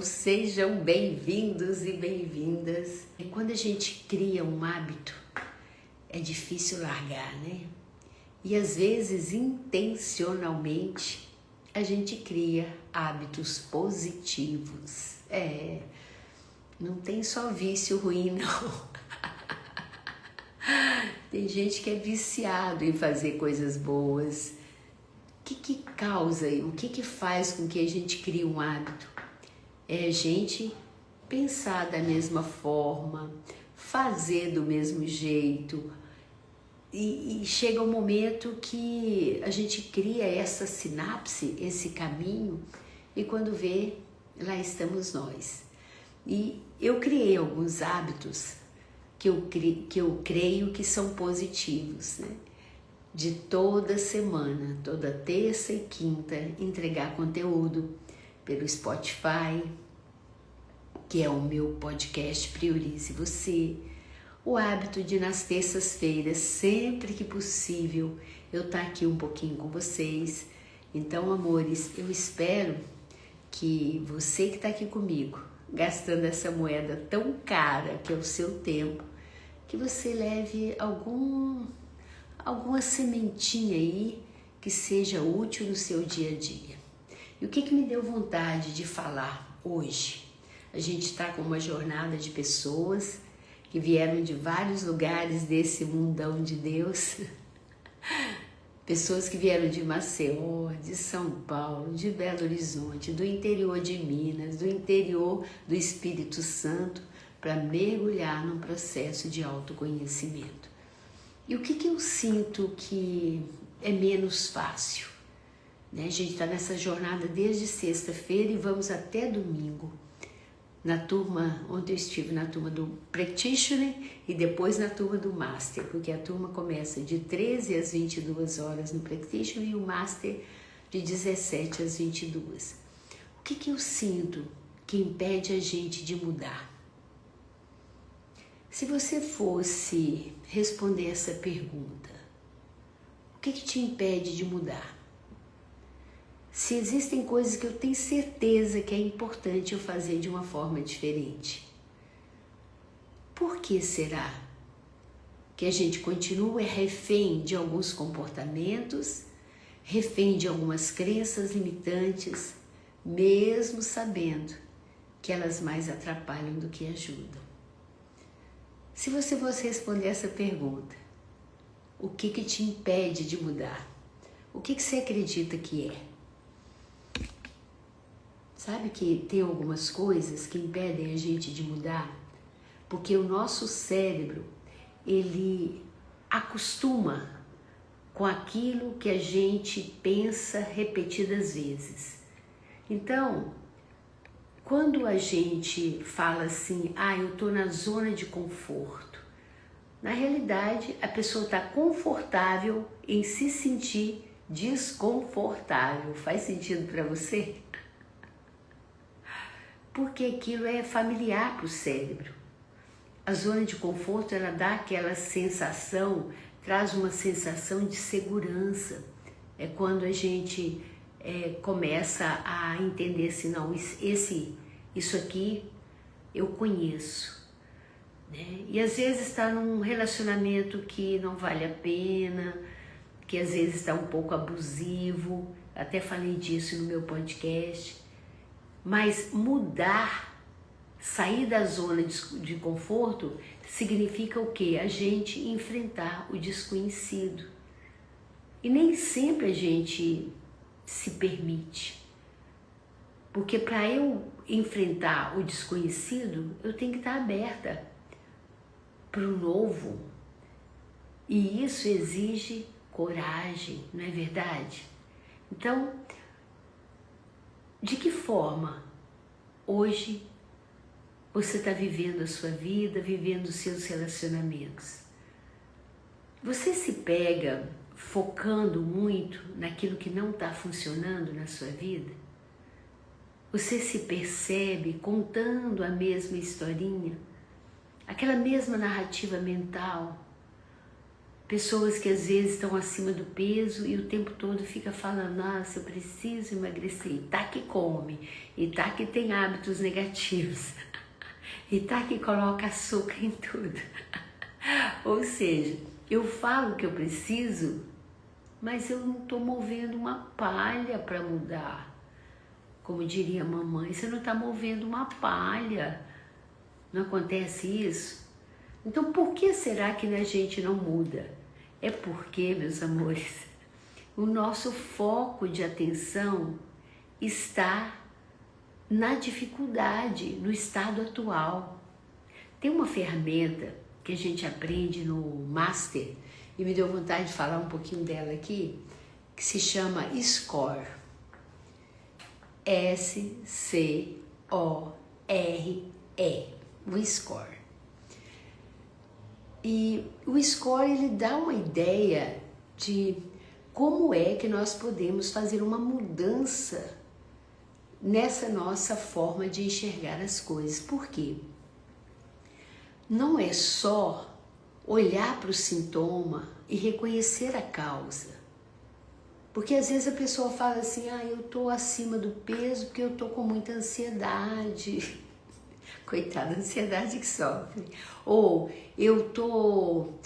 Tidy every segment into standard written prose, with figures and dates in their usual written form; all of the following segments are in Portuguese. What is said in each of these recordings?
Sejam bem-vindos e bem-vindas. E quando a gente cria um hábito, é difícil largar, né? E às vezes, intencionalmente, a gente cria hábitos positivos. Não tem só vício ruim, não. Tem gente que é viciado em fazer coisas boas. O que causa e o que faz com que a gente crie um hábito? É a gente pensar da mesma forma, fazer do mesmo jeito. E chega um momento que a gente cria essa sinapse, esse caminho, e quando vê, lá estamos nós. E eu criei alguns hábitos que eu creio que são positivos, né? De toda semana, toda terça e quinta, entregar conteúdo pelo Spotify, que é o meu podcast Priorize Você. O hábito de nas terças-feiras, sempre que possível, eu estar aqui um pouquinho com vocês. Então, amores, eu espero que você que está aqui comigo, gastando essa moeda tão cara que é o seu tempo, que você leve alguma sementinha aí que seja útil no seu dia a dia. E o que me deu vontade de falar hoje? A gente está com uma jornada de pessoas que vieram de vários lugares desse mundão de Deus. Pessoas que vieram de Maceió, de São Paulo, de Belo Horizonte, do interior de Minas, do interior do Espírito Santo, para mergulhar num processo de autoconhecimento. E o que eu sinto que é menos fácil? Né? A gente está nessa jornada desde sexta-feira e vamos até domingo. Ontem eu estive na turma do Practitioner e depois na turma do Master, porque a turma começa de 13 às 22 horas no Practitioner e o Master de 17 às 22. O que eu sinto que impede a gente de mudar? Se você fosse responder essa pergunta, o que te impede de mudar? Se existem coisas que eu tenho certeza que é importante eu fazer de uma forma diferente, por que será que a gente continua refém de alguns comportamentos, refém de algumas crenças limitantes, mesmo sabendo que elas mais atrapalham do que ajudam? Se você fosse responder essa pergunta, o que te impede de mudar? O que você acredita que é? Sabe que tem algumas coisas que impedem a gente de mudar? Porque o nosso cérebro, ele acostuma com aquilo que a gente pensa repetidas vezes. Então, quando a gente fala assim, eu estou na zona de conforto, na realidade a pessoa está confortável em se sentir desconfortável. Faz sentido para você? Porque aquilo é familiar para o cérebro. A zona de conforto, ela dá aquela sensação, traz uma sensação de segurança. É quando a gente começa a entender assim, não, isso aqui eu conheço. Né? E às vezes está num relacionamento que não vale a pena, que às vezes está um pouco abusivo, até falei disso no meu podcast. Mas mudar, sair da zona de conforto, significa o quê? A gente enfrentar o desconhecido. E nem sempre a gente se permite. Porque para eu enfrentar o desconhecido, eu tenho que estar aberta para o novo. E isso exige coragem, não é verdade? Então, de que forma hoje você está vivendo a sua vida, vivendo os seus relacionamentos? Você se pega focando muito naquilo que não está funcionando na sua vida? Você se percebe contando a mesma historinha, aquela mesma narrativa mental? Pessoas que às vezes estão acima do peso e o tempo todo fica falando, nossa, eu preciso emagrecer. E tá que come, e tá que tem hábitos negativos, e tá que coloca açúcar em tudo. Ou seja, eu falo que eu preciso, mas eu não estou movendo uma palha para mudar. Como diria a mamãe, você não está movendo uma palha. Não acontece isso? Então, por que será que a gente não muda? É porque, meus amores, o nosso foco de atenção está na dificuldade, no estado atual. Tem uma ferramenta que a gente aprende no Master, e me deu vontade de falar um pouquinho dela aqui, que se chama SCORE. S-C-O-R-E, o SCORE. E o SCORE, ele dá uma ideia de como é que nós podemos fazer uma mudança nessa nossa forma de enxergar as coisas. Por quê? Não é só olhar para o sintoma e reconhecer a causa. Porque às vezes a pessoa fala assim, eu estou acima do peso porque eu estou com muita ansiedade. Coitada, ansiedade que sofre. Ou eu estou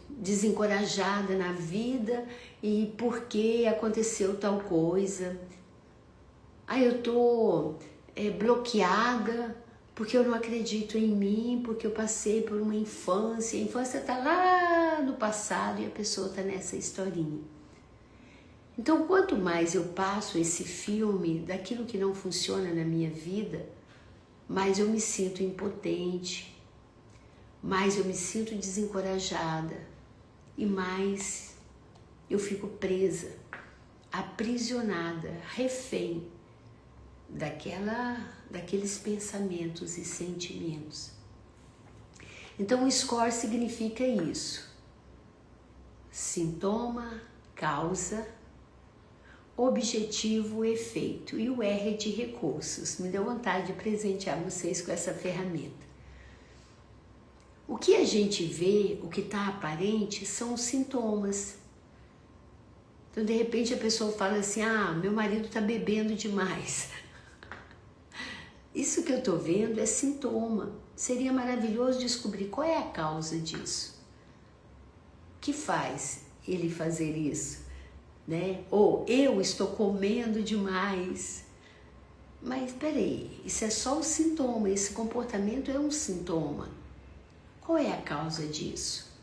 desencorajada na vida e porque aconteceu tal coisa. Eu estou bloqueada porque eu não acredito em mim, porque eu passei por uma infância. A infância está lá no passado e a pessoa está nessa historinha. Então, quanto mais eu passo esse filme daquilo que não funciona na minha vida, mais eu me sinto impotente, mais eu me sinto desencorajada e mais eu fico presa, aprisionada, refém daqueles pensamentos e sentimentos. Então o SCORE significa isso: sintoma, causa, objetivo, efeito, e o R é de recursos. Me deu vontade de presentear vocês com essa ferramenta. O que a gente vê, o que está aparente, são os sintomas. Então, de repente, a pessoa fala assim, meu marido está bebendo demais. Isso que eu estou vendo é sintoma. Seria maravilhoso descobrir qual é a causa disso. O que faz ele fazer isso? Ou eu estou comendo demais. Mas peraí, isso é só um sintoma, esse comportamento é um sintoma. Qual é a causa disso?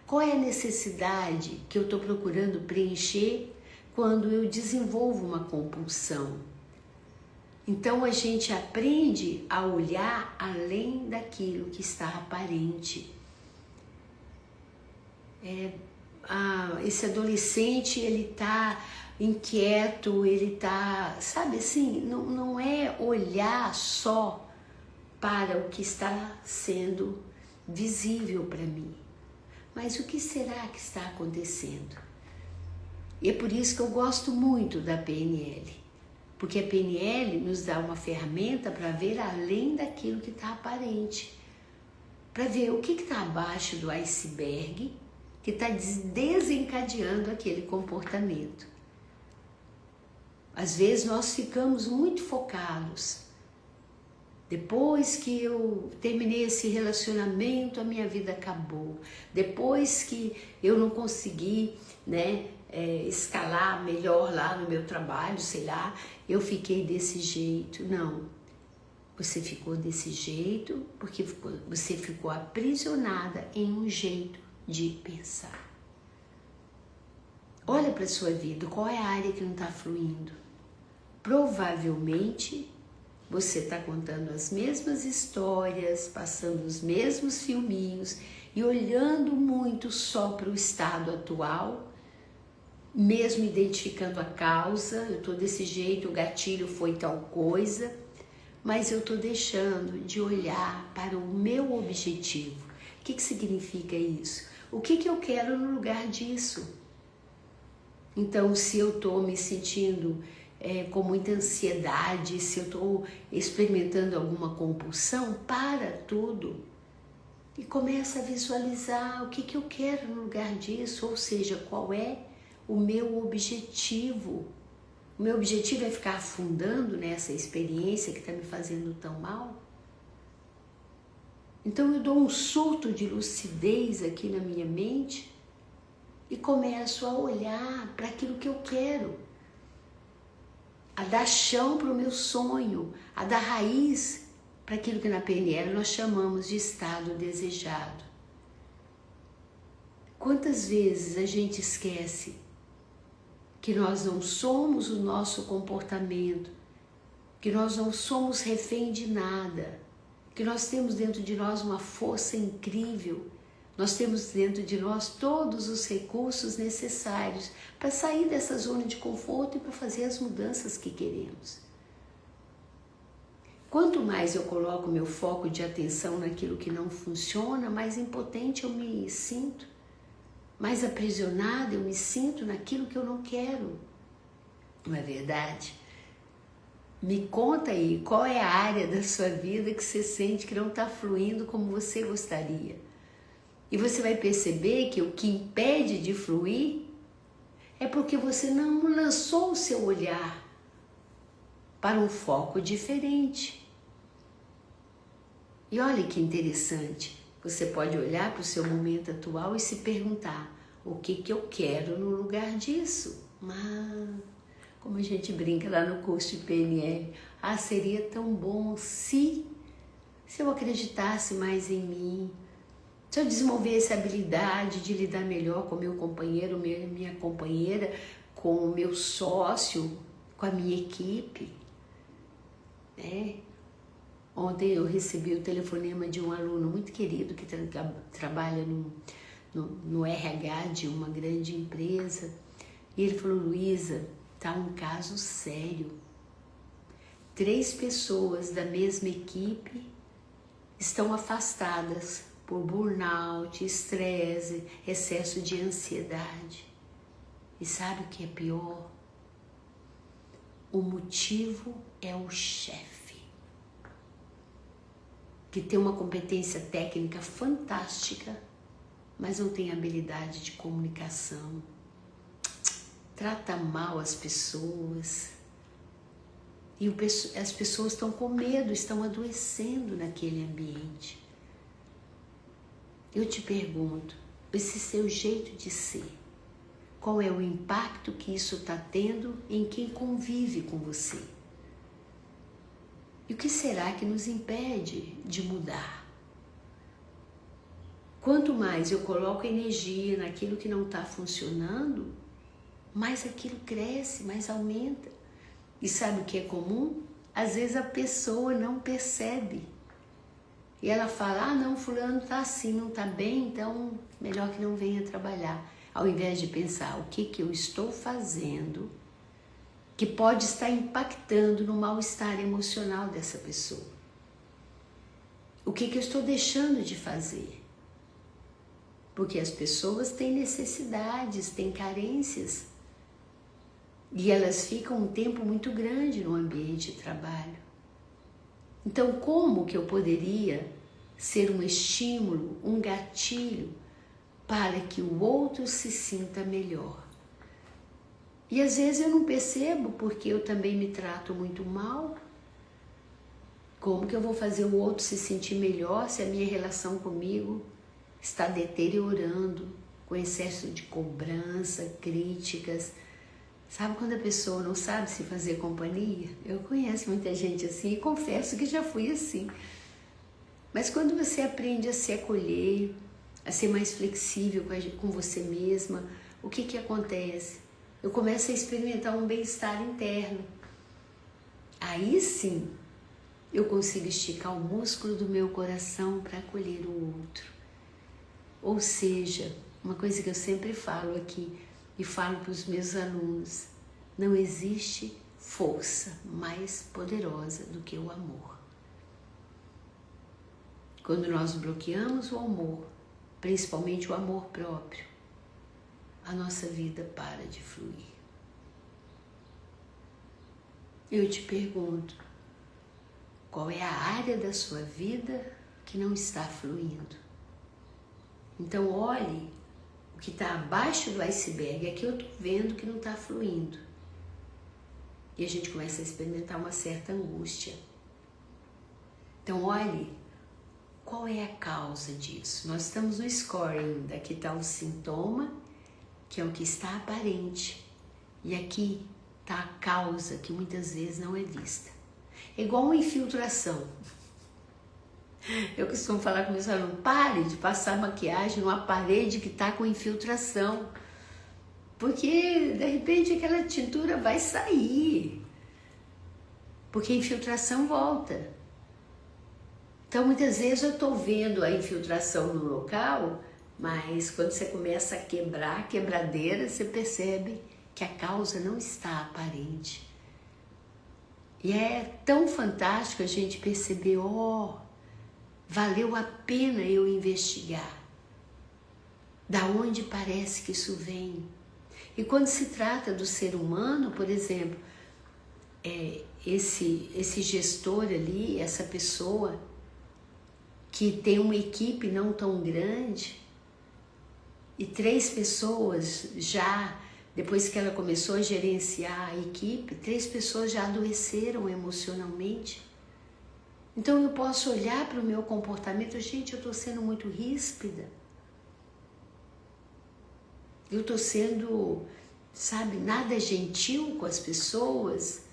Qual é a necessidade que eu estou procurando preencher quando eu desenvolvo uma compulsão? Então a gente aprende a olhar além daquilo que está aparente. Esse adolescente, ele está inquieto, ele está, sabe assim, não é olhar só para o que está sendo visível para mim, mas o que será que está acontecendo? E é por isso que eu gosto muito da PNL, porque a PNL nos dá uma ferramenta para ver além daquilo que está aparente, para ver o que está abaixo do iceberg, que está desencadeando aquele comportamento. Às vezes nós ficamos muito focados. Depois que eu terminei esse relacionamento, a minha vida acabou. Depois que eu não consegui, escalar melhor lá no meu trabalho, sei lá, eu fiquei desse jeito. Não, você ficou desse jeito porque você ficou aprisionada em um jeito de pensar. Olha para a sua vida, qual é a área que não está fluindo? Provavelmente você está contando as mesmas histórias, passando os mesmos filminhos e olhando muito só para o estado atual, mesmo identificando a causa. Eu estou desse jeito, o gatilho foi tal coisa, mas eu estou deixando de olhar para o meu objetivo. O que significa isso? O que eu quero no lugar disso? Então, se eu estou me sentindo com muita ansiedade, se eu estou experimentando alguma compulsão, para tudo. E começa a visualizar o que eu quero no lugar disso, ou seja, qual é o meu objetivo. O meu objetivo é ficar afundando nessa experiência que está me fazendo tão mal? Então eu dou um surto de lucidez aqui na minha mente e começo a olhar para aquilo que eu quero, a dar chão para o meu sonho, a dar raiz para aquilo que na PNL nós chamamos de estado desejado. Quantas vezes a gente esquece que nós não somos o nosso comportamento, que nós não somos refém de nada, que nós temos dentro de nós uma força incrível, nós temos dentro de nós todos os recursos necessários para sair dessa zona de conforto e para fazer as mudanças que queremos. Quanto mais eu coloco meu foco de atenção naquilo que não funciona, mais impotente eu me sinto, mais aprisionada eu me sinto naquilo que eu não quero. Não é verdade? Me conta aí, qual é a área da sua vida que você sente que não está fluindo como você gostaria? E você vai perceber que o que impede de fluir é porque você não lançou o seu olhar para um foco diferente. E olha que interessante, você pode olhar para o seu momento atual e se perguntar, o que eu quero no lugar disso? Como a gente brinca lá no curso de PNL, seria tão bom se eu acreditasse mais em mim, se eu desenvolvesse a habilidade de lidar melhor com meu companheiro, minha companheira, com o meu sócio, com a minha equipe. Ontem eu recebi o telefonema de um aluno muito querido que trabalha no RH de uma grande empresa. E ele falou, Luísa, está um caso sério. 3 pessoas da mesma equipe estão afastadas por burnout, estresse, excesso de ansiedade. E sabe o que é pior? O motivo é o chefe, que tem uma competência técnica fantástica, mas não tem habilidade de comunicação, trata mal as pessoas, e as pessoas estão com medo, estão adoecendo naquele ambiente. Eu te pergunto, esse seu jeito de ser, qual é o impacto que isso está tendo em quem convive com você? E o que será que nos impede de mudar? Quanto mais eu coloco energia naquilo que não está funcionando, mais aquilo cresce, mais aumenta. E sabe o que é comum? Às vezes a pessoa não percebe. E ela fala, não, fulano está assim, não está bem, então melhor que não venha trabalhar. Ao invés de pensar, o que eu estou fazendo que pode estar impactando no mal-estar emocional dessa pessoa? O que eu estou deixando de fazer? Porque as pessoas têm necessidades, têm carências. E elas ficam um tempo muito grande no ambiente de trabalho. Então, como que eu poderia ser um estímulo, um gatilho para que o outro se sinta melhor? E às vezes eu não percebo porque eu também me trato muito mal. Como que eu vou fazer o outro se sentir melhor se a minha relação comigo está deteriorando, com excesso de cobrança, críticas? Sabe quando a pessoa não sabe se fazer companhia? Eu conheço muita gente assim e confesso que já fui assim. Mas quando você aprende a se acolher, a ser mais flexível com você mesma, o que acontece? Eu começo a experimentar um bem-estar interno. Aí sim, eu consigo esticar o músculo do meu coração para acolher o outro. Ou seja, uma coisa que eu sempre falo aqui, e falo para os meus alunos, não existe força mais poderosa do que o amor. Quando nós bloqueamos o amor, principalmente o amor próprio, a nossa vida para de fluir. Eu te pergunto, qual é a área da sua vida que não está fluindo? Então olhe o que está abaixo do iceberg. Aqui eu estou vendo que não está fluindo. E a gente começa a experimentar uma certa angústia. Então olhe qual é a causa disso. Nós estamos no scoring. Aqui está o sintoma, que é o que está aparente. E aqui está a causa, que muitas vezes não é vista. É igual uma infiltração. Eu costumo falar com meus alunos, pare de passar maquiagem numa parede que está com infiltração. Porque, de repente, aquela tintura vai sair. Porque a infiltração volta. Então, muitas vezes eu estou vendo a infiltração no local, mas quando você começa a quebrar a quebradeira, você percebe que a causa não está aparente. E é tão fantástico a gente perceber, valeu a pena eu investigar. Da onde parece que isso vem? E quando se trata do ser humano, por exemplo, esse gestor ali, essa pessoa que tem uma equipe não tão grande e 3 pessoas já, depois que ela começou a gerenciar a equipe, 3 pessoas já adoeceram emocionalmente. Então eu posso olhar para o meu comportamento, gente, eu estou sendo muito ríspida. Eu estou sendo, nada gentil com as pessoas.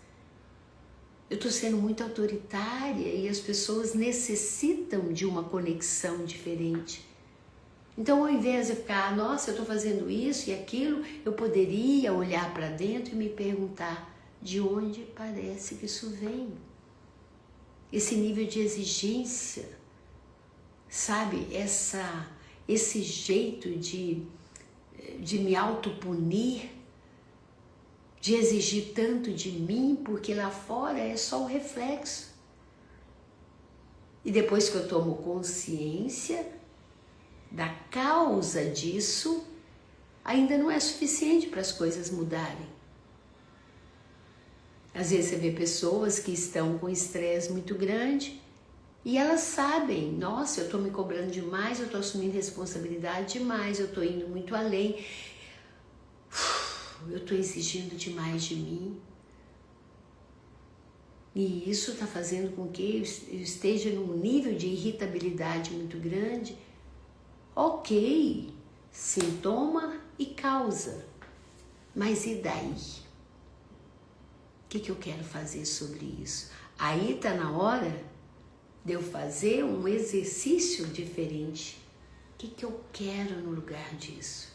Eu estou sendo muito autoritária e as pessoas necessitam de uma conexão diferente. Então, ao invés de ficar, nossa, eu estou fazendo isso e aquilo, eu poderia olhar para dentro e me perguntar de onde parece que isso vem. Esse nível de exigência, esse jeito de me autopunir, de exigir tanto de mim, porque lá fora é só o reflexo. E depois que eu tomo consciência da causa disso, ainda não é suficiente para as coisas mudarem. Às vezes você vê pessoas que estão com estresse muito grande e elas sabem, nossa, eu estou me cobrando demais, eu estou assumindo responsabilidade demais, eu estou indo muito além, eu estou exigindo demais de mim. E isso está fazendo com que eu esteja num nível de irritabilidade muito grande. Ok, sintoma e causa, mas e daí? O que eu quero fazer sobre isso? Aí está na hora de eu fazer um exercício diferente. O que eu quero no lugar disso?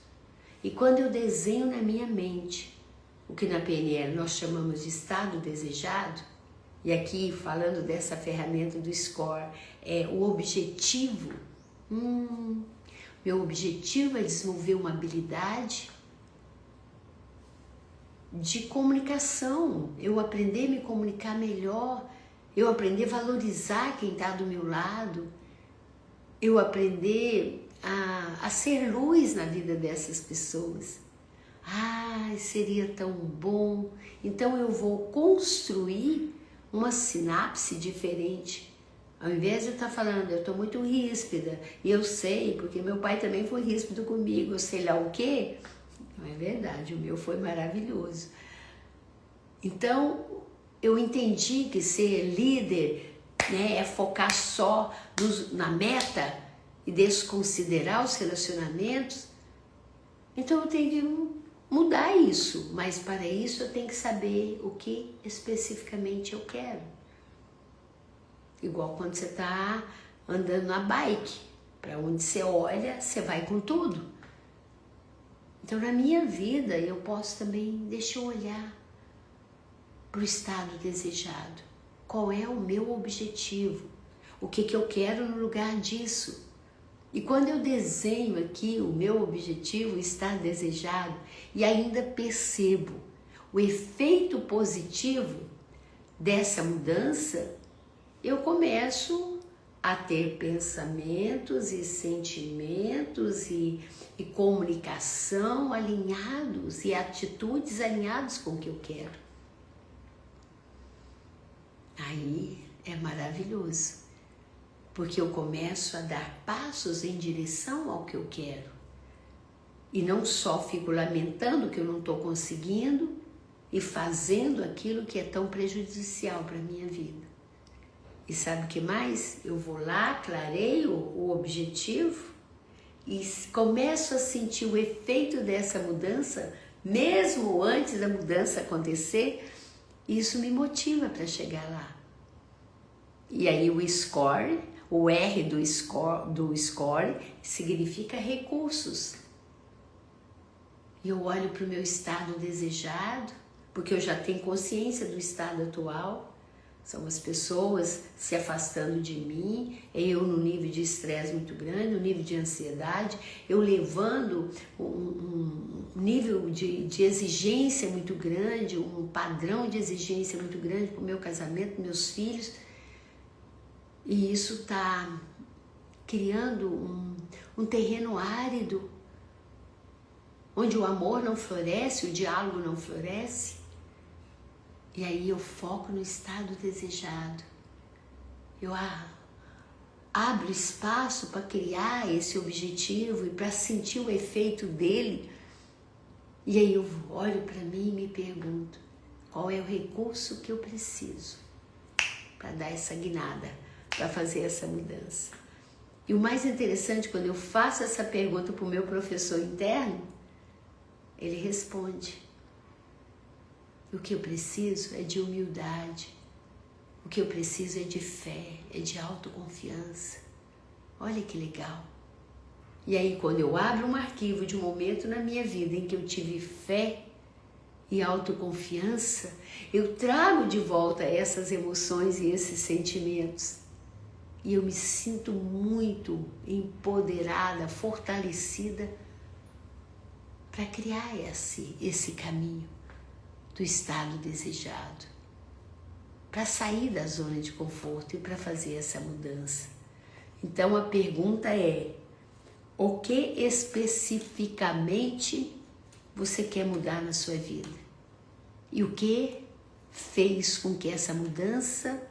E quando eu desenho na minha mente, o que na PNL nós chamamos de estado desejado, e aqui falando dessa ferramenta do SCORE, o objetivo. Meu objetivo é desenvolver uma habilidade de comunicação, eu aprender a me comunicar melhor, eu aprender a valorizar quem está do meu lado, eu aprender a ser luz na vida dessas pessoas. Seria tão bom. Então eu vou construir uma sinapse diferente. Ao invés de eu estar falando, eu estou muito ríspida, e eu sei, porque meu pai também foi ríspido comigo, eu sei lá o quê. Não é verdade, o meu foi maravilhoso. Então, eu entendi que ser líder, é focar só na meta e desconsiderar os relacionamentos. Então, eu tenho que mudar isso, mas para isso eu tenho que saber o que especificamente eu quero. Igual quando você está andando na bike, para onde você olha, você vai com tudo. Então, na minha vida, eu posso também, deixa eu olhar para o estado desejado. Qual é o meu objetivo? O que eu quero no lugar disso? E quando eu desenho aqui o meu objetivo, o estado desejado, e ainda percebo o efeito positivo dessa mudança, eu começo a ter pensamentos e sentimentos e comunicação alinhados e atitudes alinhadas com o que eu quero. Aí é maravilhoso, porque eu começo a dar passos em direção ao que eu quero. E não só fico lamentando que eu não estou conseguindo e fazendo aquilo que é tão prejudicial para a minha vida. E sabe o que mais? Eu vou lá, clareio o objetivo e começo a sentir o efeito dessa mudança, mesmo antes da mudança acontecer, e isso me motiva para chegar lá. E aí o score, o R do score significa recursos. E eu olho para o meu estado desejado, porque eu já tenho consciência do estado atual. São as pessoas se afastando de mim, eu no nível de estresse muito grande, no nível de ansiedade, eu levando um nível de exigência muito grande, um padrão de exigência muito grande para o meu casamento, meus filhos. E isso está criando um terreno árido, onde o amor não floresce, o diálogo não floresce. E aí eu foco no estado desejado. Eu abro espaço para criar esse objetivo e para sentir o efeito dele. E aí eu olho para mim e me pergunto, qual é o recurso que eu preciso para dar essa guinada, para fazer essa mudança? E o mais interessante, quando eu faço essa pergunta para o meu professor interno, ele responde: o que eu preciso é de humildade, o que eu preciso é de fé, é de autoconfiança. Olha que legal. E aí quando eu abro um arquivo de um momento na minha vida em que eu tive fé e autoconfiança, eu trago de volta essas emoções e esses sentimentos. E eu me sinto muito empoderada, fortalecida para criar esse caminho do estado desejado, para sair da zona de conforto e para fazer essa mudança. Então a pergunta é: o que especificamente você quer mudar na sua vida? E o que fez com que essa mudança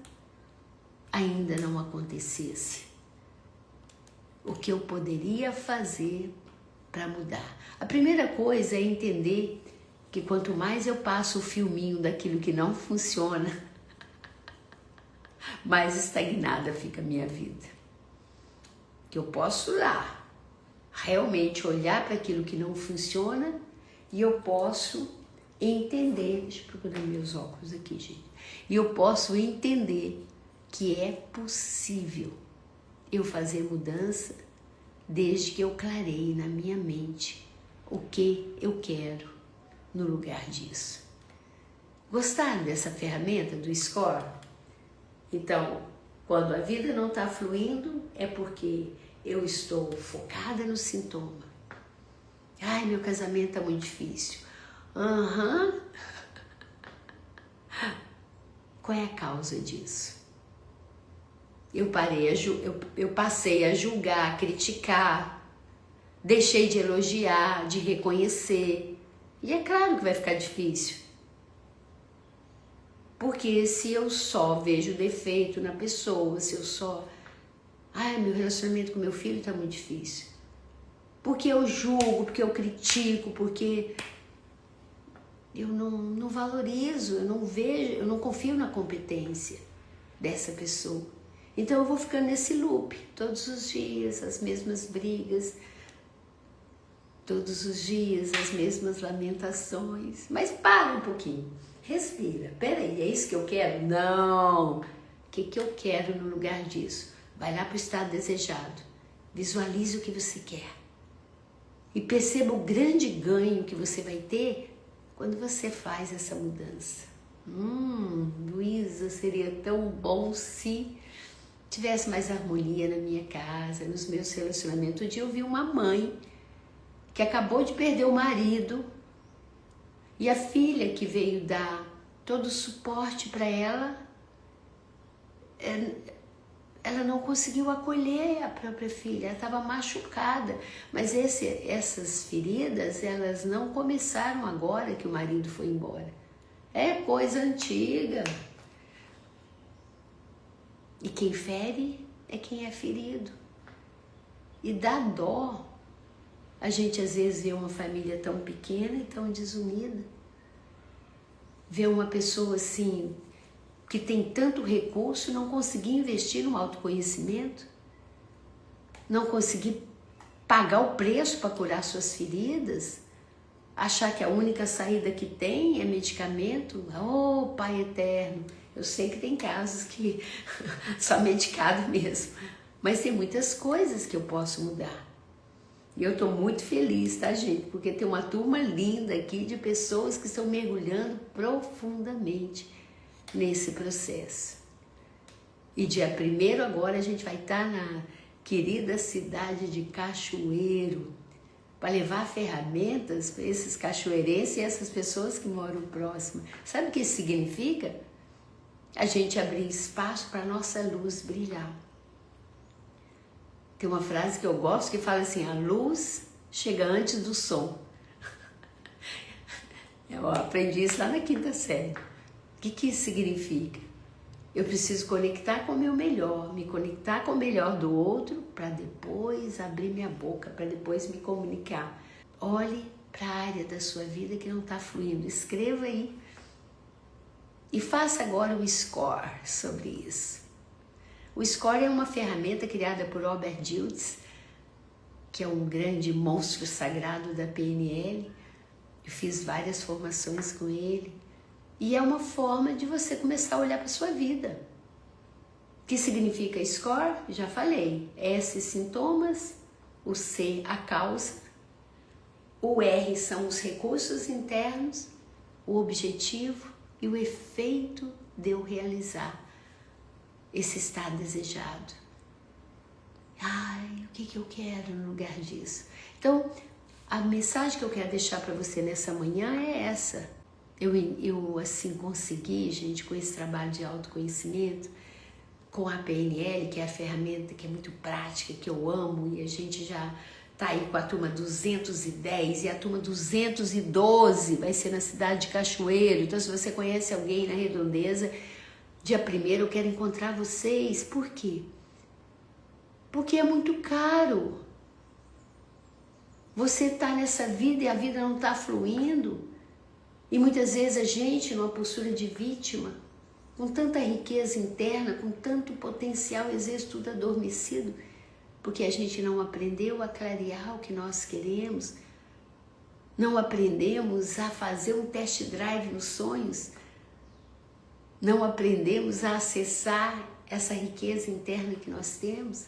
ainda não acontecesse? O que eu poderia fazer para mudar? A primeira coisa é entender que quanto mais eu passo o filminho daquilo que não funciona, mais estagnada fica a minha vida. Que eu posso lá realmente olhar para aquilo que não funciona e eu posso entender, deixa eu procurar meus óculos aqui, gente, e eu posso entender que é possível eu fazer mudança desde que eu clareie na minha mente o que eu quero no lugar disso. Gostaram dessa ferramenta do SCORE? Então, quando a vida não está fluindo, é porque eu estou focada no sintoma. Ai, meu casamento está muito difícil. Qual é a causa disso? Eu passei a julgar, a criticar, deixei de elogiar, de reconhecer. E é claro que vai ficar difícil. Porque se eu só vejo defeito na pessoa, se eu só... Ai, meu relacionamento com meu filho está muito difícil. Porque eu julgo, porque eu critico, porque eu não valorizo, eu não vejo, eu não confio na competência dessa pessoa. Então eu vou ficando nesse loop, todos os dias, as mesmas brigas, todos os dias as mesmas lamentações. Mas para um pouquinho, respira. Peraí, é isso que eu quero? Não! O que eu quero no lugar disso? Vai lá para o estado desejado. Visualize o que você quer. E perceba o grande ganho que você vai ter quando você faz essa mudança. Luísa, seria tão bom se tivesse mais harmonia na minha casa, nos meus relacionamentos. Um dia eu vi uma mãe que acabou de perder o marido e a filha que veio dar todo o suporte para ela, ela não conseguiu acolher a própria filha, ela estava machucada. Mas essas feridas, elas não começaram agora que o marido foi embora. É coisa antiga. E quem fere é quem é ferido. E dá dó. A gente às vezes vê uma família tão pequena e tão desunida. Vê uma pessoa assim, que tem tanto recurso e não conseguir investir no autoconhecimento, não conseguir pagar o preço para curar suas feridas, achar que a única saída que tem é medicamento. Oh, Pai Eterno, eu sei que tem casos que só medicado mesmo, mas tem muitas coisas que eu posso mudar. E eu estou muito feliz, tá, gente? Porque tem uma turma linda aqui de pessoas que estão mergulhando profundamente nesse processo. E dia 1º agora a gente vai estar na querida cidade de Cachoeiro para levar ferramentas para esses cachoeirenses e essas pessoas que moram próximo. Sabe o que isso significa? A gente abrir espaço para a nossa luz brilhar. Tem uma frase que eu gosto que fala assim: a luz chega antes do som. Eu aprendi isso lá na 5ª série. O que isso significa? Eu preciso conectar com o meu melhor, me conectar com o melhor do outro para depois abrir minha boca, para depois me comunicar. Olhe para a área da sua vida que não está fluindo. Escreva aí. E faça agora o score sobre isso. O score é uma ferramenta criada por Robert Dilts, que é um grande monstro sagrado da PNL. Eu fiz várias formações com ele. E é uma forma de você começar a olhar para a sua vida. O que significa score? Já falei. S, sintomas. O C, a causa. O R são os recursos internos. O objetivo e o efeito de eu realizar esse estado desejado. Ai, o que eu quero no lugar disso? Então, a mensagem que eu quero deixar para você nessa manhã é essa. Eu assim consegui, gente, com esse trabalho de autoconhecimento, com a PNL, que é a ferramenta que é muito prática, que eu amo, e a gente já tá aí com a turma 210 e a turma 212 vai ser na cidade de Cachoeiro. Então, se você conhece alguém na Redondeza, dia 1º eu quero encontrar vocês. Por quê? Porque é muito caro. Você tá nessa vida e a vida não tá fluindo. E muitas vezes a gente, numa postura de vítima, com tanta riqueza interna, com tanto potencial, às vezes tudo adormecido, porque a gente não aprendeu a clarear o que nós queremos, não aprendemos a fazer um test drive nos sonhos, não aprendemos a acessar essa riqueza interna que nós temos.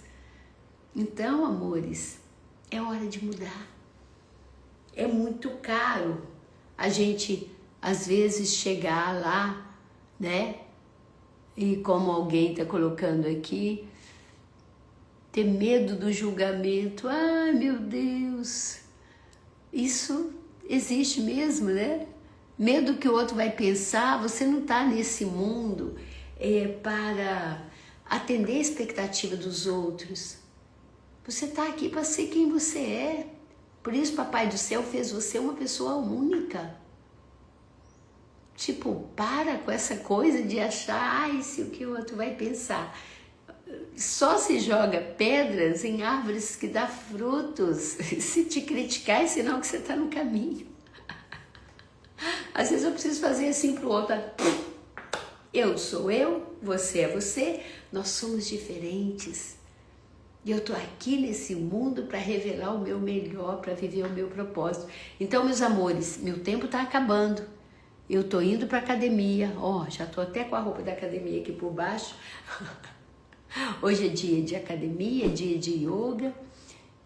Então, amores, é hora de mudar. É muito caro a gente, às vezes, chegar lá, né? E como alguém está colocando aqui, ter medo do julgamento. Ai, meu Deus! Isso existe mesmo, né? Medo que o outro vai pensar. Você não está nesse mundo para atender a expectativa dos outros. Você está aqui para ser quem você é. Por isso, Papai do Céu fez você uma pessoa única. Tipo, para com essa coisa de achar, se o que o outro vai pensar. Só se joga pedras em árvores que dão frutos. Se te criticar, é sinal que você está no caminho. Às vezes eu preciso fazer assim pro outro. Eu sou eu, você é você, nós somos diferentes. E eu estou aqui nesse mundo para revelar o meu melhor, para viver o meu propósito. Então, meus amores, meu tempo está acabando. Eu estou indo para a academia. Já estou até com a roupa da academia aqui por baixo. Hoje é dia de academia, dia de yoga.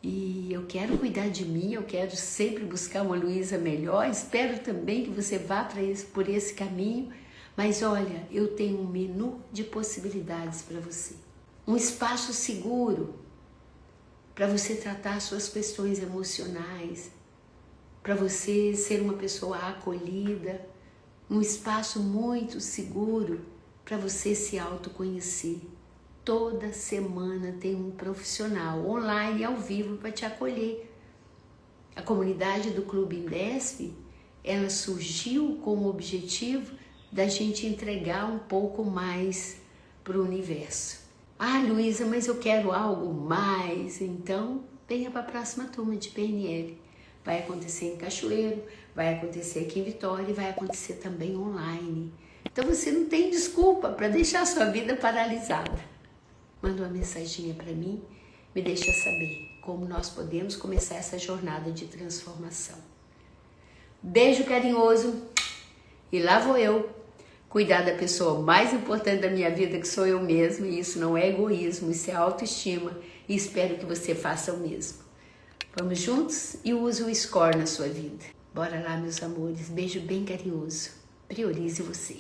E eu quero cuidar de mim, eu quero sempre buscar uma Luísa melhor. Espero também que você vá por esse caminho. Mas olha, eu tenho um menu de possibilidades para você. Um espaço seguro para você tratar suas questões emocionais, para você ser uma pessoa acolhida, um espaço muito seguro para você se autoconhecer. Toda semana tem um profissional online e ao vivo para te acolher. A comunidade do Clube Indesp, ela surgiu com o objetivo da gente entregar um pouco mais para o universo. Ah, Luísa, mas eu quero algo mais. Então, venha para a próxima turma de PNL. Vai acontecer em Cachoeiro, vai acontecer aqui em Vitória e vai acontecer também online. Então, você não tem desculpa para deixar a sua vida paralisada. Manda uma mensaginha para mim, me deixa saber como nós podemos começar essa jornada de transformação. Beijo carinhoso e lá vou eu cuidar da pessoa mais importante da minha vida, que sou eu mesma, e isso não é egoísmo, isso é autoestima, e espero que você faça o mesmo. Vamos juntos e use o SCORE na sua vida. Bora lá, meus amores, beijo bem carinhoso. Priorize você.